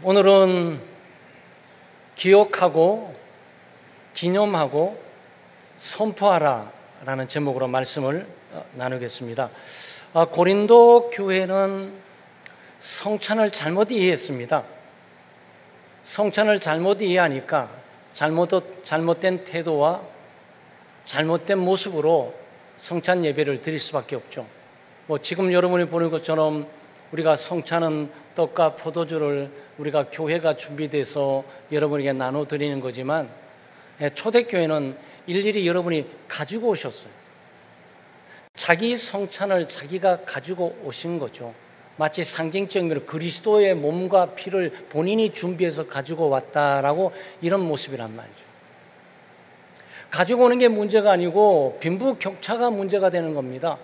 오늘은 기억하고 기념하고 선포하라 라는 제목으로 말씀을 나누겠습니다. 고린도 교회는 성찬을 잘못 이해했습니다. 성찬을 잘못 이해하니까 잘못된 태도와 잘못된 모습으로 성찬 예배를 드릴 수밖에 없죠. 지금 여러분이 보는 것처럼 우리가 성찬은 떡과 포도주를 우리가 교회가 준비돼서 여러분에게 나눠드리는 거지만 초대교회는 일일이 여러분이 가지고 오셨어요. 자기 성찬을 자기가 가지고 오신 거죠. 마치 상징적으로 그리스도의 몸과 피를 본인이 준비해서 가지고 왔다라고 이런 모습이란 말이죠. 가지고 오는 게 문제가 아니고 빈부격차가 문제가 되는 겁니다.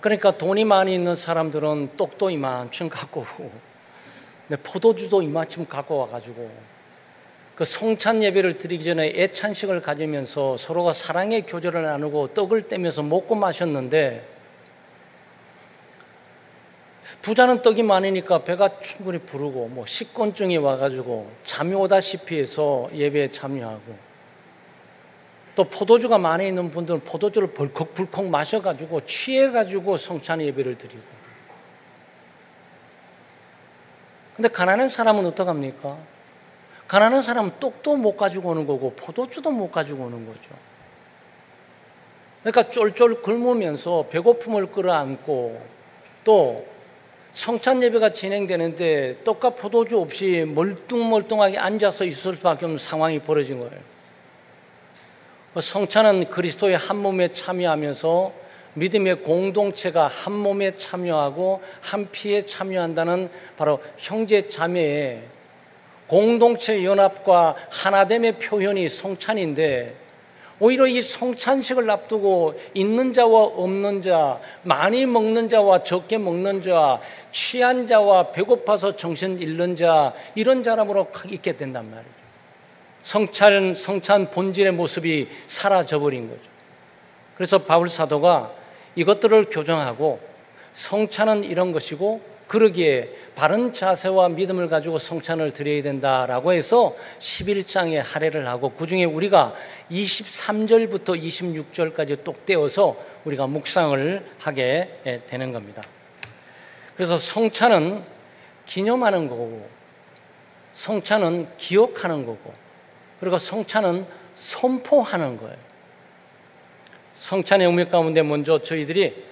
그러니까 돈이 많이 있는 사람들은 떡도 이만큼 갖고 오고 포도주도 이만큼 갖고 와가지고 그 성찬 예배를 드리기 전에 애찬식을 가지면서 서로가 사랑의 교제를 나누고 떡을 떼면서 먹고 마셨는데, 부자는 떡이 많으니까 배가 충분히 부르고 식곤증이 와가지고 잠이 오다시피 해서 예배에 참여하고, 또 포도주가 많이 있는 분들은 포도주를 벌컥벌컥 마셔가지고 취해가지고 성찬 예배를 드리고. 근데 가난한 사람은 어떡합니까? 가난한 사람은 떡도 못 가지고 오는 거고 포도주도 못 가지고 오는 거죠. 그러니까 쫄쫄 굶으면서 배고픔을 끌어안고, 또 성찬 예배가 진행되는데 떡과 포도주 없이 멀뚱멀뚱하게 앉아서 있을 수밖에 없는 상황이 벌어진 거예요. 성찬은 그리스도의 한 몸에 참여하면서 믿음의 공동체가 한 몸에 참여하고 한 피에 참여한다는 바로 형제 자매의 공동체 연합과 하나됨의 표현이 성찬인데, 오히려 이 성찬식을 앞두고 있는 자와 없는 자, 많이 먹는 자와 적게 먹는 자, 취한 자와 배고파서 정신 잃는 자, 이런 사람으로 있게 된단 말이죠. 성찬 본질의 모습이 사라져버린 거죠. 그래서 바울 사도가 이것들을 교정하고, 성찬은 이런 것이고 그러기에 바른 자세와 믿음을 가지고 성찬을 드려야 된다라고 해서 11장에 할애를 하고, 그중에 우리가 23절부터 26절까지 똑 떼어서 우리가 묵상을 하게 되는 겁니다. 그래서 성찬은 기념하는 거고, 성찬은 기억하는 거고, 그리고 성찬은 선포하는 거예요. 성찬의 의미 가운데 먼저 저희들이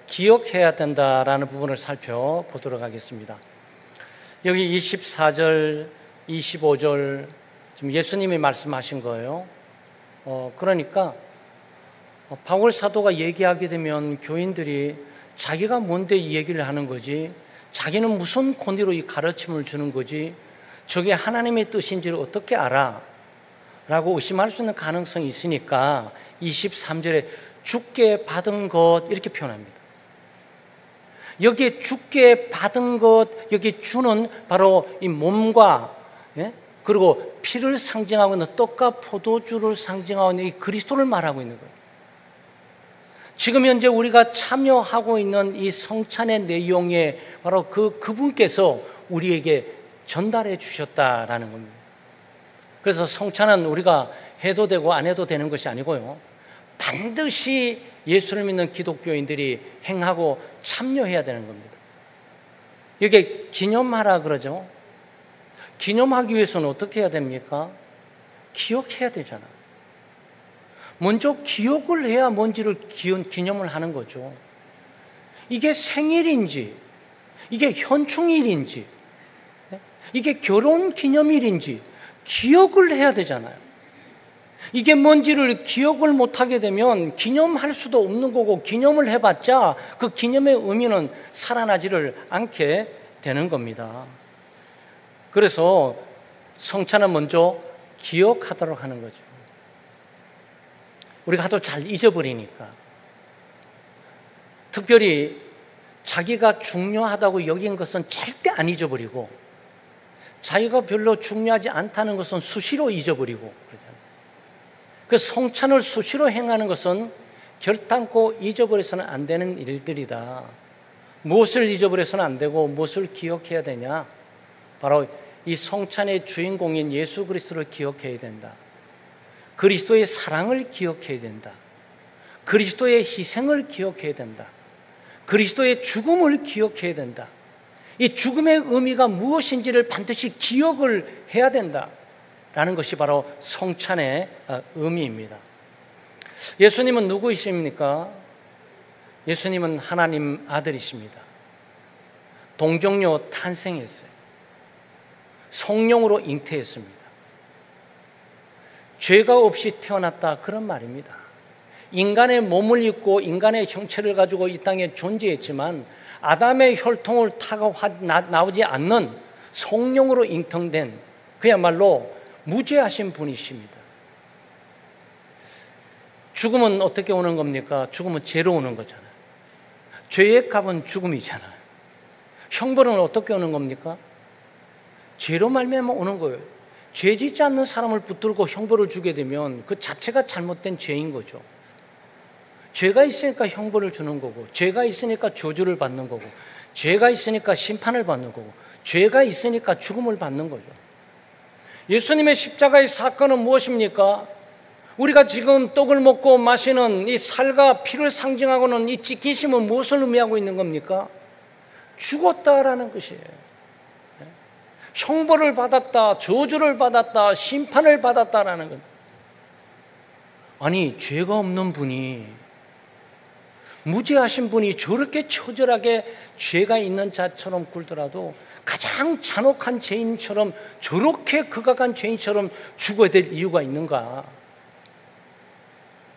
기억해야 된다라는 부분을 살펴보도록 하겠습니다. 여기 24절, 25절 지금 예수님이 말씀하신 거예요. 그러니까 바울 사도가 얘기하게 되면 교인들이 자기가 뭔데 이 얘기를 하는 거지, 자기는 무슨 권위로 이 가르침을 주는 거지, 저게 하나님의 뜻인지를 어떻게 알아? 라고 의심할 수 있는 가능성이 있으니까 23절에 주께 받은 것 이렇게 표현합니다. 여기에 주께 받은 것, 여기 주는 바로 이 몸과 그리고 피를 상징하고 있는 떡과 포도주를 상징하고 있는 이 그리스도를 말하고 있는 거예요. 지금 현재 우리가 참여하고 있는 이 성찬의 내용에 바로 그분께서 우리에게 전달해 주셨다라는 겁니다. 그래서 성찬은 우리가 해도 되고 안 해도 되는 것이 아니고요, 반드시 예수를 믿는 기독교인들이 행하고 참여해야 되는 겁니다. 이게 기념하라 그러죠. 기념하기 위해서는 어떻게 해야 됩니까? 기억해야 되잖아. 먼저 기억을 해야 뭔지를 기념을 하는 거죠. 이게 생일인지, 이게 현충일인지, 이게 결혼 기념일인지 기억을 해야 되잖아요. 이게 뭔지를 기억을 못하게 되면 기념할 수도 없는 거고, 기념을 해봤자 그 기념의 의미는 살아나지를 않게 되는 겁니다. 그래서 성찬은 먼저 기억하도록 하는 거죠. 우리가 하도 잘 잊어버리니까, 특별히 자기가 중요하다고 여긴 것은 절대 안 잊어버리고, 자기가 별로 중요하지 않다는 것은 수시로 잊어버리고 그러잖아요. 그 성찬을 수시로 행하는 것은 결단코 잊어버려서는 안 되는 일들이다. 무엇을 잊어버려서는 안 되고 무엇을 기억해야 되냐? 바로 이 성찬의 주인공인 예수 그리스도를 기억해야 된다. 그리스도의 사랑을 기억해야 된다. 그리스도의 희생을 기억해야 된다. 그리스도의 죽음을 기억해야 된다. 이 죽음의 의미가 무엇인지를 반드시 기억을 해야 된다라는 것이 바로 성찬의 의미입니다. 예수님은 누구이십니까? 예수님은 하나님 아들이십니다. 동정녀 탄생했어요. 성령으로 잉태했습니다. 죄가 없이 태어났다, 그런 말입니다. 인간의 몸을 입고 인간의 형체를 가지고 이 땅에 존재했지만 아담의 혈통을 타고 나오지 않는 성령으로 잉태된 그야말로 무죄하신 분이십니다. 죽음은 어떻게 오는 겁니까? 죽음은 죄로 오는 거잖아요. 죄의 값은 죽음이잖아요. 형벌은 어떻게 오는 겁니까? 죄로 말미암아 오는 거예요. 죄 짓지 않는 사람을 붙들고 형벌을 주게 되면 그 자체가 잘못된 죄인 거죠. 죄가 있으니까 형벌을 주는 거고, 죄가 있으니까 저주를 받는 거고, 죄가 있으니까 심판을 받는 거고, 죄가 있으니까 죽음을 받는 거죠. 예수님의 십자가의 사건은 무엇입니까? 우리가 지금 떡을 먹고 마시는 이 살과 피를 상징하고는 이 찢기심은 무엇을 의미하고 있는 겁니까? 죽었다라는 것이에요. 형벌을 받았다, 저주를 받았다, 심판을 받았다라는 것. 아니, 죄가 없는 분이, 무죄하신 분이 저렇게 처절하게 죄가 있는 자처럼 굴더라도 가장 잔혹한 죄인처럼, 저렇게 극악한 죄인처럼 죽어야 될 이유가 있는가?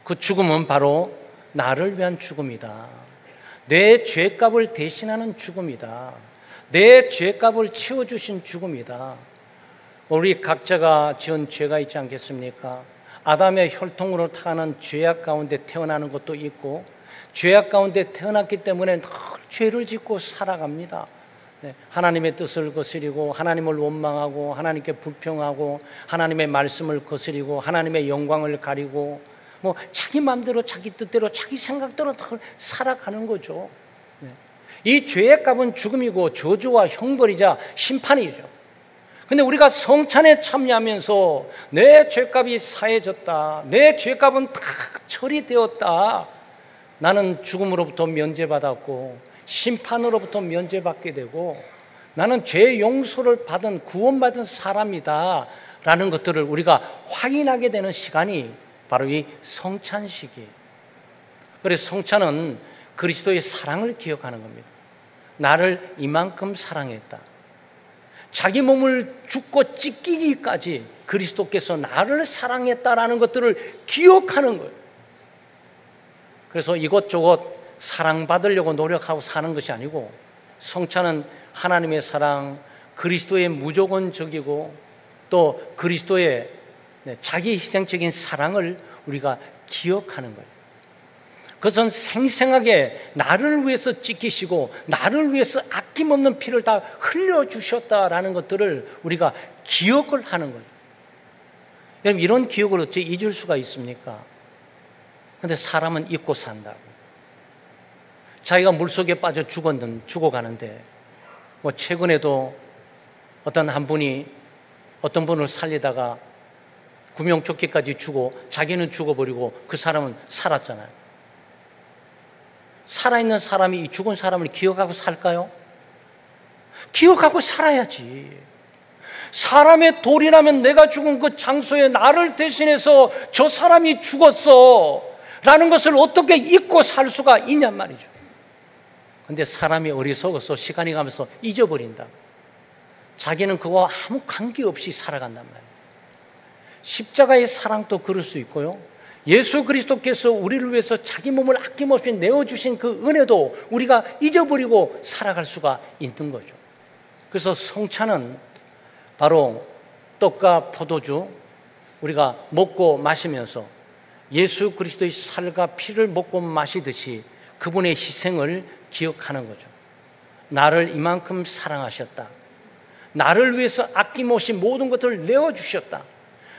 그 죽음은 바로 나를 위한 죽음이다. 내 죄값을 대신하는 죽음이다. 내 죄값을 치워주신 죽음이다. 우리 각자가 지은 죄가 있지 않겠습니까? 아담의 혈통으로 타가는 죄악 가운데 태어나는 것도 있고, 죄악 가운데 태어났기 때문에 늘 죄를 짓고 살아갑니다. 하나님의 뜻을 거스리고, 하나님을 원망하고, 하나님께 불평하고, 하나님의 말씀을 거스리고, 하나님의 영광을 가리고, 자기 마음대로, 자기 뜻대로, 자기 생각대로 살아가는 거죠. 이 죄의 값은 죽음이고 저주와 형벌이자 심판이죠. 근데 우리가 성찬에 참여하면서 내 죄값이 사해졌다, 내 죄값은 다 처리되었다, 나는 죽음으로부터 면제받았고 심판으로부터 면제받게 되고 나는 죄 용서를 받은 구원받은 사람이다 라는 것들을 우리가 확인하게 되는 시간이 바로 이 성찬식이에요. 그래서 성찬은 그리스도의 사랑을 기억하는 겁니다. 나를 이만큼 사랑했다. 자기 몸을 죽고 찢기기까지 그리스도께서 나를 사랑했다라는 것들을 기억하는 거예요. 그래서 이것저것 사랑받으려고 노력하고 사는 것이 아니고, 성찬은 하나님의 사랑, 그리스도의 무조건적이고 또 그리스도의 자기 희생적인 사랑을 우리가 기억하는 거예요. 그것은 생생하게 나를 위해서 찢기시고 나를 위해서 아낌없는 피를 다 흘려주셨다라는 것들을 우리가 기억을 하는 거죠. 여러분, 이런 기억을 어찌 잊을 수가 있습니까? 그런데 사람은 잊고 산다고. 자기가 물속에 빠져 죽어가는데, 최근에도 어떤 분이 어떤 분을 살리다가 구명조끼까지 주고 자기는 죽어버리고 그 사람은 살았잖아요. 살아있는 사람이 이 죽은 사람을 기억하고 살까요? 기억하고 살아야지. 사람의 도리라면 내가 죽은 그 장소에 나를 대신해서 저 사람이 죽었어 라는 것을 어떻게 잊고 살 수가 있냔 말이죠. 근데 사람이 어리석어서 시간이 가면서 잊어버린다. 자기는 그거와 아무 관계없이 살아간단 말이에요. 십자가의 사랑도 그럴 수 있고요, 예수 그리스도께서 우리를 위해서 자기 몸을 아낌없이 내어주신 그 은혜도 우리가 잊어버리고 살아갈 수가 있는 거죠. 그래서 성찬은 바로 떡과 포도주, 우리가 먹고 마시면서 예수 그리스도의 살과 피를 먹고 마시듯이 그분의 희생을 기억하는 거죠. 나를 이만큼 사랑하셨다. 나를 위해서 아낌없이 모든 것들을 내어주셨다.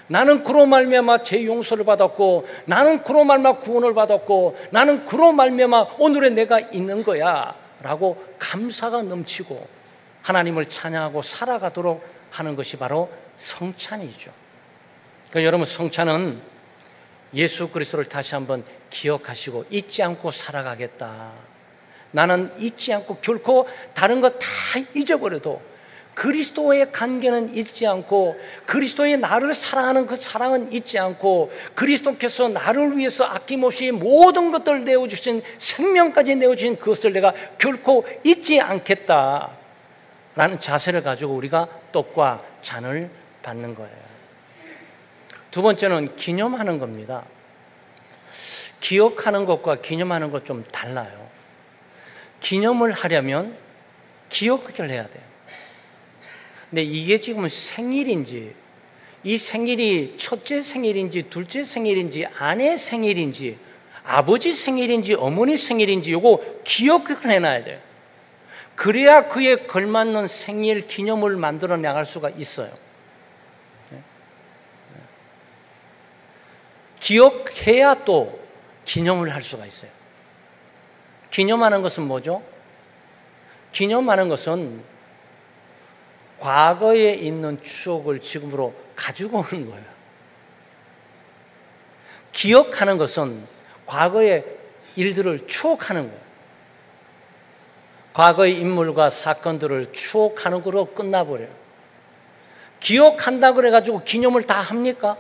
나는 그로 말미암아 죄 용서를 받았고, 나는 그로 말미암아 구원을 받았고, 나는 그로 말미암아 오늘의 내가 있는 거야 라고 감사가 넘치고 하나님을 찬양하고 살아가도록 하는 것이 바로 성찬이죠. 그러니까 여러분, 성찬은 예수 그리스도를 다시 한번 기억하시고 잊지 않고 살아가겠다. 나는 잊지 않고 결코 다른 것 다 잊어버려도 그리스도의 관계는 잊지 않고, 그리스도의 나를 사랑하는 그 사랑은 잊지 않고, 그리스도께서 나를 위해서 아낌없이 모든 것들을 내어주신, 생명까지 내어주신 그것을 내가 결코 잊지 않겠다라는 자세를 가지고 우리가 떡과 잔을 받는 거예요. 두 번째는 기념하는 겁니다. 기억하는 것과 기념하는 것 좀 달라요. 기념을 하려면 기억을 해야 돼요. 근데 이게 지금 생일인지, 이 생일이 첫째 생일인지 둘째 생일인지 아내 생일인지 아버지 생일인지 어머니 생일인지 요거 기억을 해놔야 돼요. 그래야 그에 걸맞는 생일 기념을 만들어 나갈 수가 있어요. 기억해야 또 기념을 할 수가 있어요. 기념하는 것은 뭐죠? 기념하는 것은 과거에 있는 추억을 지금으로 가지고 오는 거예요. 기억하는 것은 과거의 일들을 추억하는 거예요. 과거의 인물과 사건들을 추억하는 거로 끝나버려요. 기억한다 그래가지고 기념을 다 합니까?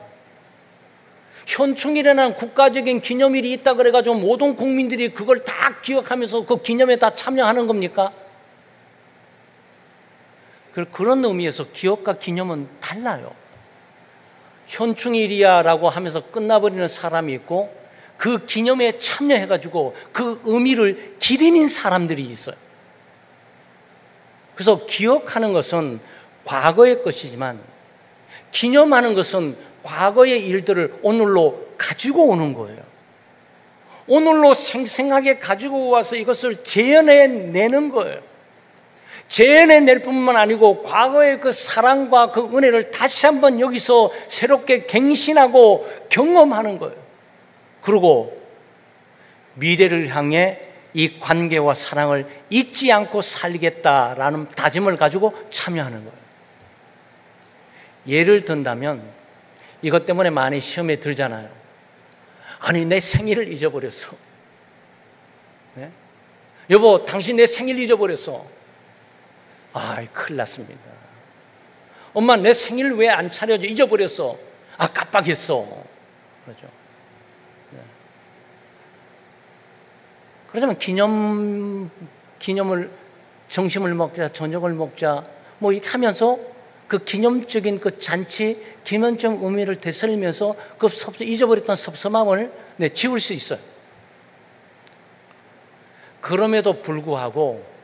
현충일에는 국가적인 기념일이 있다 그래가지고 모든 국민들이 그걸 다 기억하면서 그 기념에 다 참여하는 겁니까? 그런 의미에서 기억과 기념은 달라요. 현충일이야라고 하면서 끝나버리는 사람이 있고, 그 기념에 참여해가지고 그 의미를 기리는 사람들이 있어요. 그래서 기억하는 것은 과거의 것이지만 기념하는 것은 과거의 일들을 오늘로 가지고 오는 거예요. 오늘로 생생하게 가지고 와서 이것을 재현해내는 거예요. 재현해낼 뿐만 아니고 과거의 그 사랑과 그 은혜를 다시 한번 여기서 새롭게 갱신하고 경험하는 거예요. 그리고 미래를 향해 이 관계와 사랑을 잊지 않고 살겠다라는 다짐을 가지고 참여하는 거예요. 예를 든다면 이것 때문에 많이 시험에 들잖아요. 아니, 내 생일을 잊어버렸어. 네? 여보, 당신 내 생일 잊어버렸어. 아이, 큰일 났습니다. 엄마, 내 생일 왜 안 차려줘? 잊어버렸어. 아, 깜빡했어. 그러죠. 네. 그러자면 기념을, 점심을 먹자, 저녁을 먹자, 뭐 이렇게 하면서 그 기념적인 그 잔치, 기념적 의미를 되살리면서 그 잊어버렸던 섭섭함을 지울 수 있어요. 그럼에도 불구하고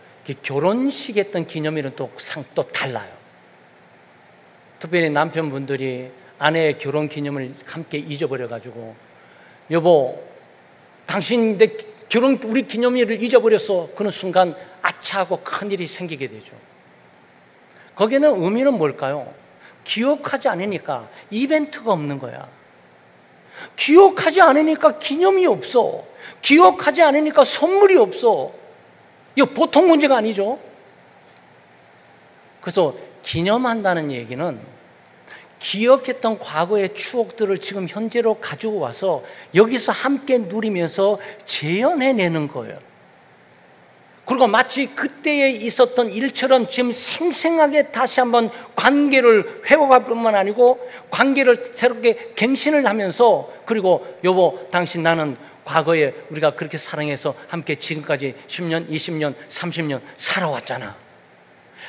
결혼식 했던 기념일은 또 달라요. 특별히 남편분들이 아내의 결혼 기념을 함께 잊어버려가지고, 여보, 당신 내 결혼 우리 기념일을 잊어버렸어. 그런 순간 아차하고 큰일이 생기게 되죠. 거기에는 의미는 뭘까요? 기억하지 않으니까 이벤트가 없는 거야. 기억하지 않으니까 기념이 없어. 기억하지 않으니까 선물이 없어. 이거 보통 문제가 아니죠. 그래서 기념한다는 얘기는 기억했던 과거의 추억들을 지금 현재로 가지고 와서 여기서 함께 누리면서 재현해내는 거예요. 그리고 마치 그때에 있었던 일처럼 지금 생생하게 다시 한번 관계를 회복할 뿐만 아니고 관계를 새롭게 갱신을 하면서, 그리고 여보, 당신 나는 과거에 우리가 그렇게 사랑해서 함께 지금까지 10년, 20년, 30년 살아왔잖아.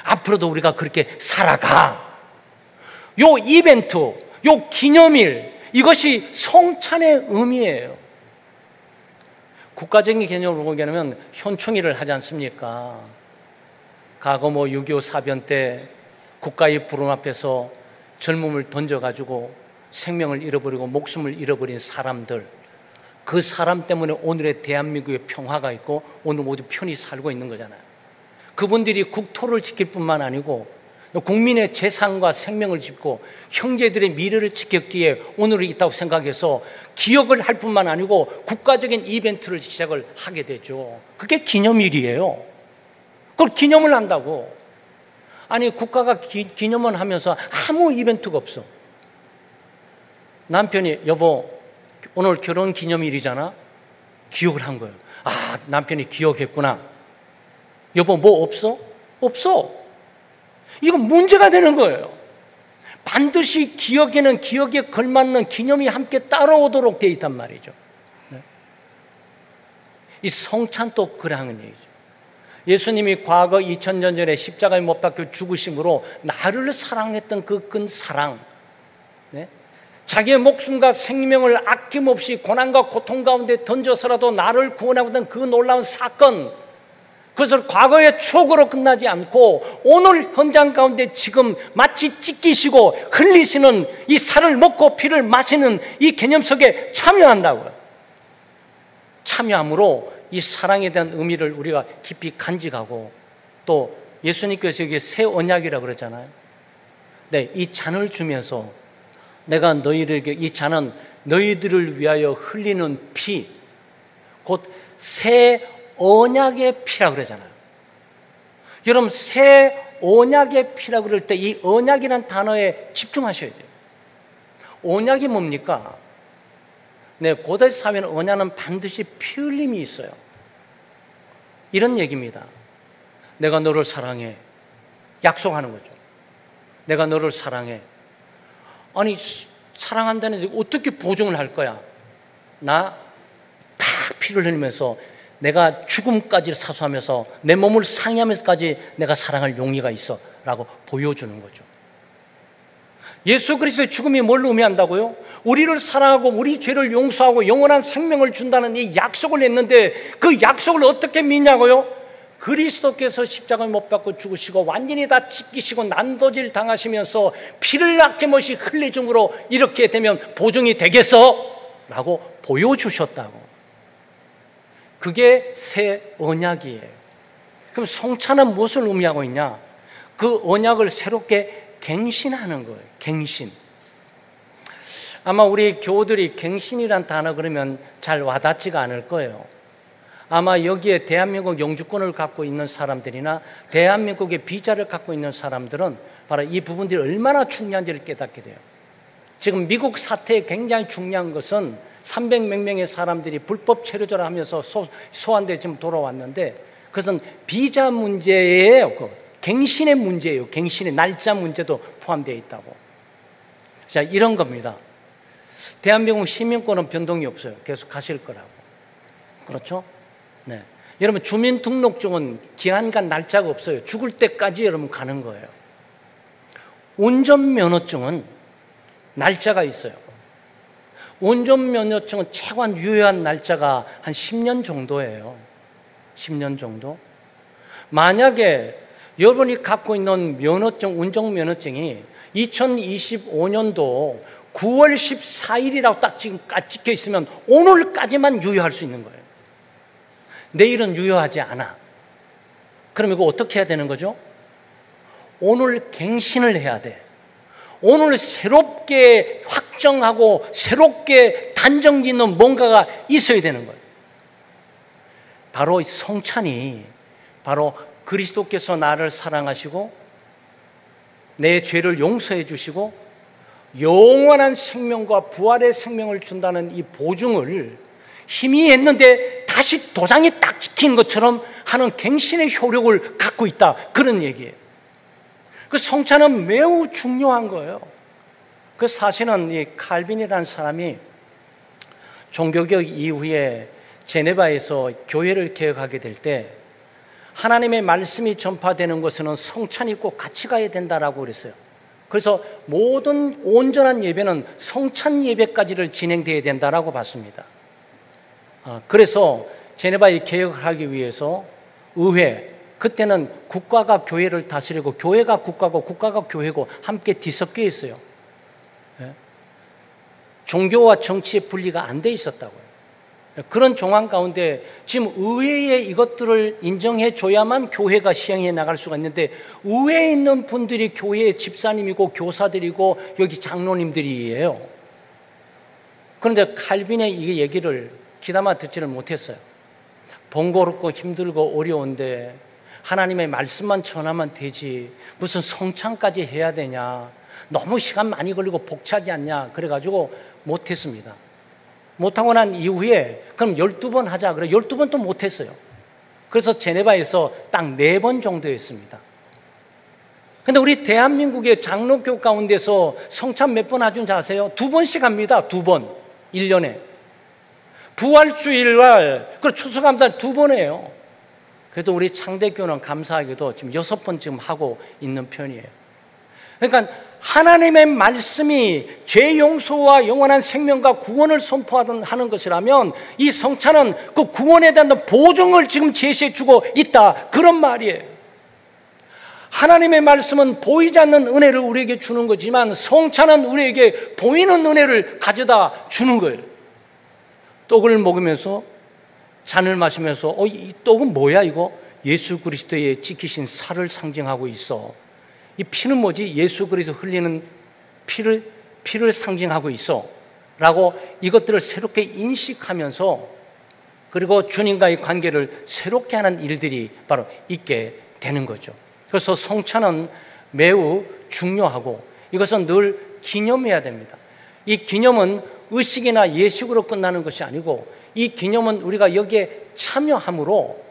앞으로도 우리가 그렇게 살아가. 요 이벤트, 요 기념일, 이것이 성찬의 의미예요. 국가적인 개념으로 보면 현충일을 하지 않습니까? 과거 6.25 사변 때 국가의 부름 앞에서 젊음을 던져가지고 생명을 잃어버리고 목숨을 잃어버린 사람들, 그 사람 때문에 오늘의 대한민국의 평화가 있고 오늘 모두 편히 살고 있는 거잖아요. 그분들이 국토를 지킬 뿐만 아니고 국민의 재산과 생명을 지키고 형제들의 미래를 지켰기에 오늘이 있다고 생각해서 기억을 할 뿐만 아니고 국가적인 이벤트를 시작을 하게 되죠. 그게 기념일이에요. 그걸 기념을 한다고. 아니 국가가 기념을 하면서 아무 이벤트가 없어. 남편이 여보 오늘 결혼 기념일이잖아. 기억을 한 거예요. 아 남편이 기억했구나. 여보 뭐 없어? 없어. 이건 문제가 되는 거예요. 반드시 기억에는 기억에 걸맞는 기념이 함께 따라오도록 되어 있단 말이죠. 이 성찬도 그러한 얘기죠. 예수님이 과거 2000년 전에 십자가에 못 박혀 죽으심으로 나를 사랑했던 그 큰 사랑, 자기의 목숨과 생명을 아낌없이 고난과 고통 가운데 던져서라도 나를 구원하고던 그 놀라운 사건, 그것을 과거의 추억으로 끝나지 않고 오늘 현장 가운데 지금 마치 찢기시고 흘리시는 이 살을 먹고 피를 마시는 이 개념 속에 참여한다고요. 참여함으로 이 사랑에 대한 의미를 우리가 깊이 간직하고, 또 예수님께서 이게 새 언약이라고 그러잖아요. 네, 이 잔을 주면서 내가 너희들에게, 이 잔은 너희들을 위하여 흘리는 피, 곧 새 언약의 피라고 그러잖아요. 여러분 새 언약의 피라고 그럴 때 이 언약이라는 단어에 집중하셔야 돼요. 언약이 뭡니까? 네, 고대 사회는 언약은 반드시 피 흘림이 있어요. 이런 얘기입니다. 내가 너를 사랑해. 약속하는 거죠. 내가 너를 사랑해. 아니 사랑한다는데 어떻게 보증을 할 거야? 나 팍 피를 흘리면서 내가 죽음까지 사수하면서 내 몸을 상해하면서까지 내가 사랑할 용의가 있어 라고 보여주는 거죠. 예수 그리스도의 죽음이 뭘 의미한다고요? 우리를 사랑하고 우리 죄를 용서하고 영원한 생명을 준다는 이 약속을 했는데, 그 약속을 어떻게 믿냐고요? 그리스도께서 십자가에 못 박고 죽으시고 완전히 다 찢기시고 난도질 당하시면서 피를 아낌없이 흘리줌으로 이렇게 되면 보증이 되겠어? 라고 보여주셨다고. 그게 새 언약이에요. 그럼 성찬은 무엇을 의미하고 있냐? 그 언약을 새롭게 갱신하는 거예요. 갱신. 아마 우리 교우들이 갱신이란 단어 그러면 잘 와닿지가 않을 거예요. 아마 여기에 대한민국 영주권을 갖고 있는 사람들이나 대한민국의 비자를 갖고 있는 사람들은 바로 이 부분들이 얼마나 중요한지를 깨닫게 돼요. 지금 미국 사태에 굉장히 중요한 것은 300몇 명의 사람들이 불법 체류자를 하면서 소환돼 지금 돌아왔는데, 그것은 비자 문제예요. 갱신의 문제예요. 갱신의 날짜 문제도 포함되어 있다고. 자, 이런 겁니다. 대한민국 시민권은 변동이 없어요. 계속 가실 거라고. 그렇죠? 네. 여러분 주민등록증은 기한간 날짜가 없어요. 죽을 때까지 여러분 가는 거예요. 운전면허증은 날짜가 있어요. 운전면허증은 최소한 유효한 날짜가 한 10년 정도예요. 10년 정도. 만약에 여러분이 갖고 있는 면허증, 운전면허증이 2025년도 9월 14일이라고 딱 지금 찍혀 있으면 오늘까지만 유효할 수 있는 거예요. 내일은 유효하지 않아. 그럼 이거 어떻게 해야 되는 거죠? 오늘 갱신을 해야 돼. 오늘 새롭게 확정하고 새롭게 단정짓는 뭔가가 있어야 되는 거예요. 바로 성찬이 바로 그리스도께서 나를 사랑하시고 내 죄를 용서해 주시고 영원한 생명과 부활의 생명을 준다는 이 보증을 희미했는데 다시 도장이 딱 찍힌 것처럼 하는 갱신의 효력을 갖고 있다, 그런 얘기예요. 그 성찬은 매우 중요한 거예요. 그 사실은 이 칼빈이라는 사람이 종교개혁 이후에 제네바에서 교회를 개혁하게 될 때 하나님의 말씀이 전파되는 곳에는 성찬이 꼭 같이 가야 된다라고 그랬어요. 그래서 모든 온전한 예배는 성찬 예배까지를 진행돼야 된다라고 봤습니다. 그래서 제네바의 개혁을 하기 위해서 의회, 그때는 국가가 교회를 다스리고 교회가 국가고 국가가 교회고 함께 뒤섞여 있어요. 종교와 정치의 분리가 안 돼 있었다고요. 그런 정황 가운데 지금 의회에 이것들을 인정해 줘야만 교회가 시행해 나갈 수가 있는데, 의회에 있는 분들이 교회의 집사님이고 교사들이고 여기 장로님들이에요. 그런데 칼빈의 이 얘기를 귀담아 듣지를 못했어요. 번거롭고 힘들고 어려운데 하나님의 말씀만 전하면 되지 무슨 성찬까지 해야 되냐, 너무 시간 많이 걸리고 벅차지 않냐, 그래가지고 못했습니다. 못하고 난 이후에 그럼 12번 하자 그래 12번 또 못했어요. 그래서 제네바에서 딱 4번 정도 했습니다. 근데 우리 대한민국의 장로교 가운데서 성찬 몇 번 하준 줄 아세요? 2번씩 합니다. 2번 1년에 부활주일날 그리고 추수감사 2번 해요. 그래도 우리 창대교는 감사하게도 지금 6번 지금 하고 있는 편이에요. 그러니까 하나님의 말씀이 죄 용서와 영원한 생명과 구원을 선포하는 것이라면 이 성찬은 그 구원에 대한 보증을 지금 제시해 주고 있다, 그런 말이에요. 하나님의 말씀은 보이지 않는 은혜를 우리에게 주는 거지만 성찬은 우리에게 보이는 은혜를 가져다 주는 거예요. 떡을 먹으면서 잔을 마시면서 이 떡은 뭐야 이거? 예수 그리스도의 지키신 살을 상징하고 있어. 이 피는 뭐지? 예수 그리스도 흘리는 피를 상징하고 있어 라고 이것들을 새롭게 인식하면서 그리고 주님과의 관계를 새롭게 하는 일들이 바로 있게 되는 거죠. 그래서 성찬은 매우 중요하고 이것은 늘 기념해야 됩니다. 이 기념은 의식이나 예식으로 끝나는 것이 아니고 이 기념은 우리가 여기에 참여함으로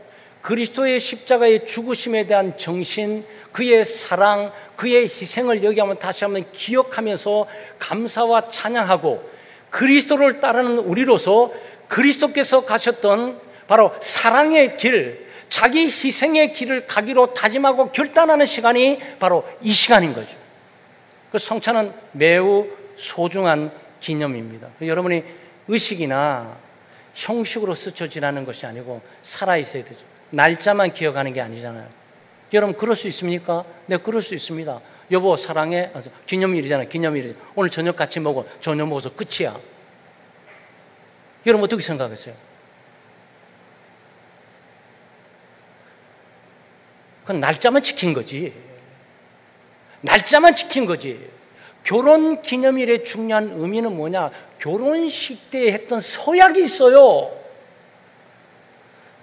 그리스도의 십자가의 죽으심에 대한 정신, 그의 사랑, 그의 희생을 여기 한번 다시 한번 기억하면서 감사와 찬양하고 그리스도를 따르는 우리로서 그리스도께서 가셨던 바로 사랑의 길, 자기 희생의 길을 가기로 다짐하고 결단하는 시간이 바로 이 시간인 거죠. 그 성찬은 매우 소중한 기념입니다. 여러분이 의식이나 형식으로 스쳐 지나는 것이 아니고 살아있어야 되죠. 날짜만 기억하는 게 아니잖아요. 여러분 그럴 수 있습니까? 네, 그럴 수 있습니다. 여보 사랑해, 기념일이잖아요. 기념일이 오늘 저녁 같이 먹어. 저녁 먹어서 끝이야. 여러분 어떻게 생각하세요? 그건 날짜만 지킨 거지. 날짜만 지킨 거지. 결혼 기념일의 중요한 의미는 뭐냐? 결혼식 때 했던 서약이 있어요.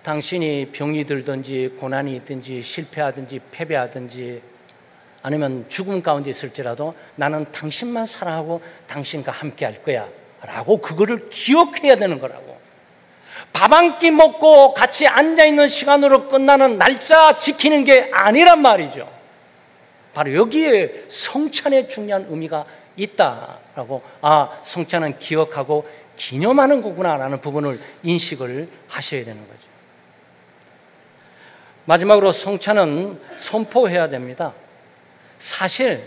당신이 병이 들든지 고난이 있든지 실패하든지 패배하든지 아니면 죽음 가운데 있을지라도 나는 당신만 사랑하고 당신과 함께 할 거야 라고 그거를 기억해야 되는 거라고. 밥 한 끼 먹고 같이 앉아있는 시간으로 끝나는 날짜 지키는 게 아니란 말이죠. 바로 여기에 성찬의 중요한 의미가 있다라고, 성찬은 기억하고 기념하는 거구나라는 부분을 인식을 하셔야 되는 거죠. 마지막으로 성찬은 선포해야 됩니다. 사실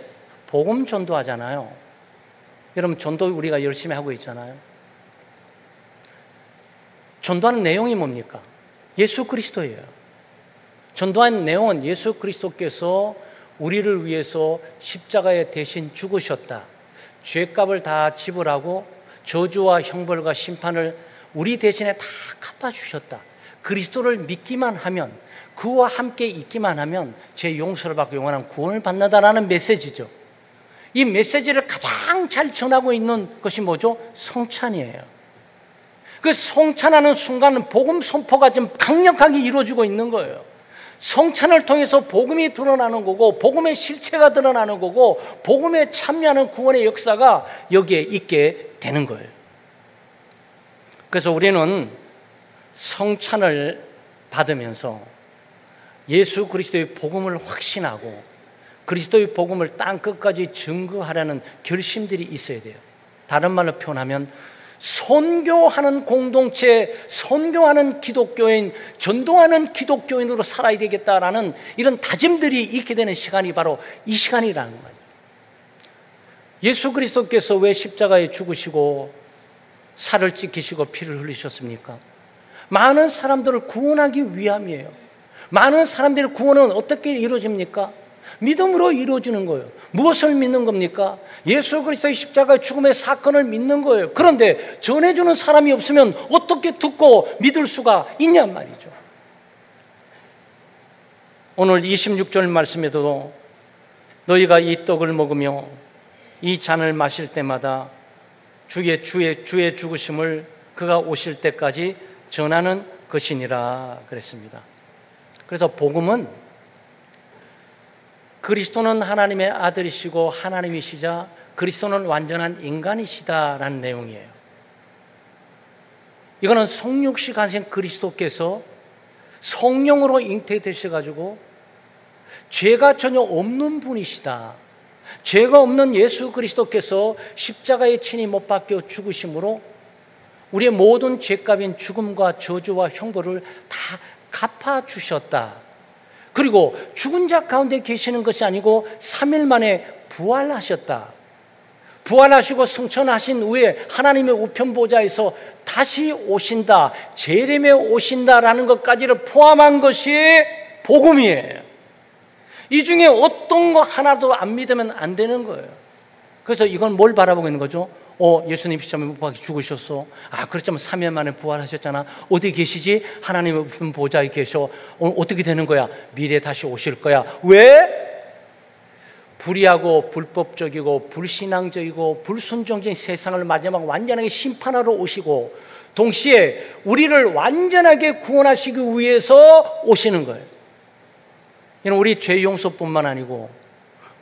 복음 전도하잖아요. 여러분 전도 우리가 열심히 하고 있잖아요. 전도하는 내용이 뭡니까? 예수 그리스도예요. 전도하는 내용은 예수 그리스도께서 우리를 위해서 십자가에 대신 죽으셨다. 죄값을 다 지불하고 저주와 형벌과 심판을 우리 대신에 다 갚아주셨다. 그리스도를 믿기만 하면, 그와 함께 있기만 하면 죄 용서를 받고 영원한 구원을 받는다라는 메시지죠. 이 메시지를 가장 잘 전하고 있는 것이 뭐죠? 성찬이에요. 그 성찬하는 순간은 복음 선포가 좀 강력하게 이루어지고 있는 거예요. 성찬을 통해서 복음이 드러나는 거고 복음의 실체가 드러나는 거고 복음에 참여하는 구원의 역사가 여기에 있게 되는 거예요. 그래서 우리는 성찬을 받으면서 예수 그리스도의 복음을 확신하고 그리스도의 복음을 땅 끝까지 증거하려는 결심들이 있어야 돼요. 다른 말로 표현하면 선교하는 공동체, 선교하는 기독교인, 전도하는 기독교인으로 살아야 되겠다라는 이런 다짐들이 있게 되는 시간이 바로 이 시간이라는 거예요. 예수 그리스도께서 왜 십자가에 죽으시고 살을 찢기시고 피를 흘리셨습니까? 많은 사람들을 구원하기 위함이에요. 많은 사람들의 구원은 어떻게 이루어집니까? 믿음으로 이루어지는 거예요. 무엇을 믿는 겁니까? 예수 그리스도의 십자가의 죽음의 사건을 믿는 거예요. 그런데 전해주는 사람이 없으면 어떻게 듣고 믿을 수가 있냔 말이죠. 오늘 26절 말씀에도 너희가 이 떡을 먹으며 이 잔을 마실 때마다 주의 죽으심을 그가 오실 때까지 전하는 것이니라 그랬습니다. 그래서 복음은 그리스도는 하나님의 아들이시고 하나님이시자 그리스도는 완전한 인간이시다라는 내용이에요. 이거는 성육시 가신 그리스도께서 성령으로 잉태되셔가지고 죄가 전혀 없는 분이시다. 죄가 없는 예수 그리스도께서 십자가에 친히 못 박혀 죽으심으로 우리의 모든 죄값인 죽음과 저주와 형벌을 다 갚아주셨다. 그리고 죽은 자 가운데 계시는 것이 아니고 3일 만에 부활하셨다. 부활하시고 승천하신 후에 하나님의 우편 보좌에서 다시 오신다, 재림에 오신다라는 것까지를 포함한 것이 복음이에요. 이 중에 어떤 거 하나도 안 믿으면 안 되는 거예요. 그래서 이건 뭘 바라보고 있는 거죠? 예수님 십자가에 못 박혀 죽으셨어. 그렇지만 3일 만에 부활하셨잖아. 어디 계시지? 하나님의 우편 보좌에 계셔. 어떻게 되는 거야? 미래에 다시 오실 거야. 왜? 불의하고 불법적이고 불신앙적이고 불순종적인 세상을 마지막 완전하게 심판하러 오시고 동시에 우리를 완전하게 구원하시기 위해서 오시는 거예요. 이는 우리 죄 용서뿐만 아니고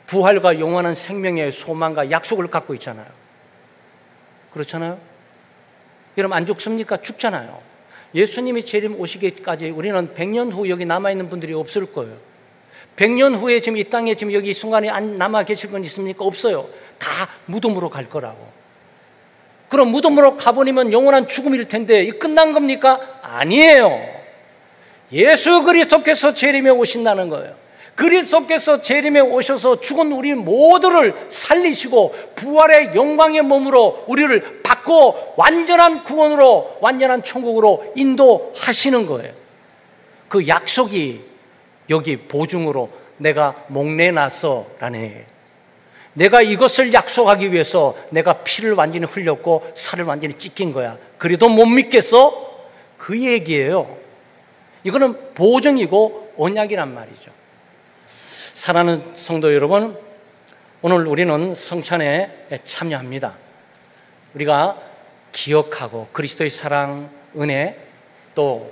부활과 영원한 생명의 소망과 약속을 갖고 있잖아요. 그렇잖아요? 여러분 안 죽습니까? 죽잖아요. 예수님이 재림 오시기까지 우리는 100년 후 여기 남아있는 분들이 없을 거예요. 100년 후에 지금 이 땅에 지금 여기 이 순간에 안 남아 계실 건 있습니까? 없어요. 다 무덤으로 갈 거라고. 그럼 무덤으로 가버리면 영원한 죽음일 텐데 이 끝난 겁니까? 아니에요. 예수 그리스도께서 재림에 오신다는 거예요. 그리스도께서 재림에 오셔서 죽은 우리 모두를 살리시고 부활의 영광의 몸으로 우리를 받고 완전한 구원으로 완전한 천국으로 인도하시는 거예요. 그 약속이 여기 보증으로 내가 목내놨어라는 얘기예요. 내가 이것을 약속하기 위해서 내가 피를 완전히 흘렸고 살을 완전히 찢긴 거야. 그래도 못 믿겠어? 그 얘기예요. 이거는 보증이고 언약이란 말이죠. 사랑하는 성도 여러분, 오늘 우리는 성찬에 참여합니다. 우리가 기억하고 그리스도의 사랑, 은혜 또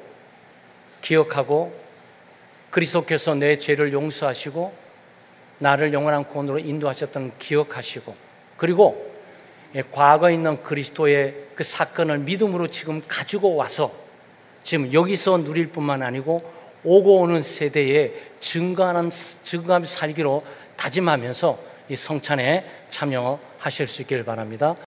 기억하고 그리스도께서 내 죄를 용서하시고 나를 영원한 구원으로 인도하셨던 기억하시고 그리고 과거에 있는 그리스도의 그 사건을 믿음으로 지금 가지고 와서 지금 여기서 누릴 뿐만 아니고 오고 오는 세대에 증거하며 살기로 다짐하면서 이 성찬에 참여하실 수 있기를 바랍니다.